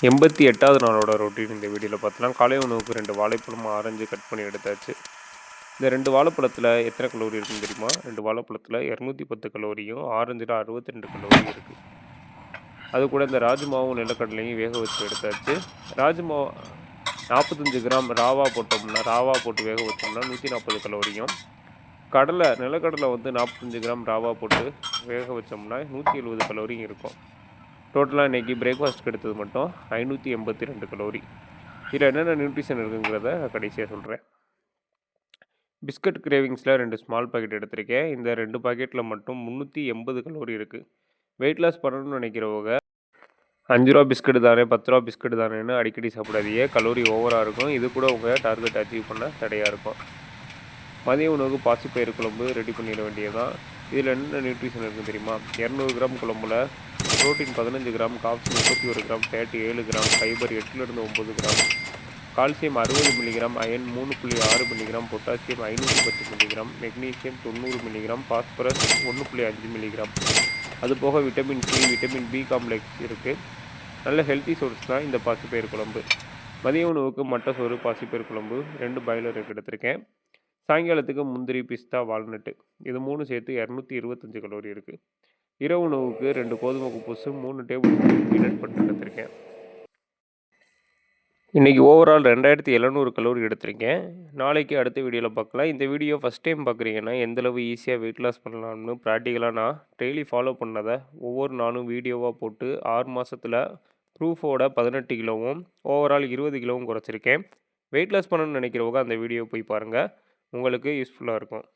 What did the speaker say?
88வது நாளோட ரொட்டீன் இந்த வீடியோவில் பார்த்தலாம். காலை உணவுக்கு 2 வாழைப்பழம், ஆரஞ்சு கட் பண்ணி எடுத்தாச்சு. இந்த 2 வாழைப்பழத்தில் எத்தனை கலோரி இருக்குன்னு தெரியுமா? 2 வாழைப்பழத்தில் 210 கலோரியும், ஆரஞ்சில் 62 கலோரி இருக்குது. அது கூட இந்த ராஜ்மாவும் நிலக்கடலையும் வேக வச்சு எடுத்தாச்சு. ராஜ்மாவு 45 கிராம் ராவா போட்டு வேக வச்சோம்னா 140 கலோரியும், நிலக்கடலை 45 கிராம் ராவா போட்டு வேக வச்சோம்னா 170 கலோரியும் இருக்கும். டோட்டலாக இன்றைக்கி பிரேக்ஃபாஸ்ட்டுக்கு எடுத்தது மட்டும் 582 கலோரி. இதில் என்னென்ன நியூட்ரிஷன் இருக்குங்கிறத கடைசியாக சொல்கிறேன். பிஸ்கட் கிரேவிங்ஸில் 2 ஸ்மால் பாக்கெட் எடுத்திருக்கேன். இந்த 2 பாக்கெட்டில் மட்டும் 380 கலோரி இருக்குது. வெயிட் லாஸ் பண்ணணும்னு நினைக்கிறவங்க 5 ரூபா பிஸ்கட் தானே, 10 ரூபா பிஸ்கட் தானேன்னு அடிக்கடி சாப்பிடாதீங்க. கலோரி ஓவராக இருக்கும். இது கூட உங்கள் டார்கெட் அச்சீவ் பண்ண தடையாக இருக்கும். மதிய உணவுக்கு பாசிப்பயிறு குழம்பு ரெடி பண்ணிட வேண்டியதுதான். இதில் என்னென்ன நியூட்ரிஷன் இருக்குன்னு தெரியுமா? 200 கிராம் குழம்புல protein 15 gram, calcium 31 gram, fat 7 gram, fibre 8லிருந்து 9 gram, calcium 60 milligram, iron 3.6 milligram, potassium 510 milligram, magnesium 90 milligram, phosphorus 1.5 milligram. அதுபோக vitamin C, vitamin B complex இருக்குது. நல்ல ஹெல்த்தி சோர்ஸ் தான் இந்த பாசிப்பயிறு குழம்பு. மதிய உணவுக்கு மட்டை சோறு, பாசிப்பயிறு குழம்பு 2 பாய்லர் எடுத்திருக்கேன். சாயங்காலத்துக்கு முந்திரி, பிஸ்தா, வால்நட்டு இது 3 சேர்த்து 225 கலோரி இருக்குது. இரவு உணவுக்கு 2 கோதுமை குப்பூசு, 3 டேபிள் ஸ்பூன் பீனட் பட்டர் எடுத்திருக்கேன். இன்றைக்கி ஓவரால் 2700 கலோரி எடுத்திருக்கேன். நாளைக்கு அடுத்த வீடியோவில் பார்க்கலாம். இந்த வீடியோ ஃபஸ்ட் டைம் பார்க்குறீங்கன்னா எந்தளவு ஈஸியாக வெயிட் லாஸ் பண்ணலாம்னு ப்ராக்டிக்கலாக நான் டெய்லி ஃபாலோ பண்ணதை ஒவ்வொரு நாளும் வீடியோவாக போட்டு 6 மாதத்தில் ப்ரூஃபோட 18 கிலோவும் ஓவரால் 20 கிலோவும் குறைச்சிருக்கேன். வெயிட் லாஸ் பண்ணணும்னு நினைக்கிறவங்க அந்த வீடியோ போய் பாருங்கள், உங்களுக்கு யூஸ்ஃபுல்லாக இருக்கும்.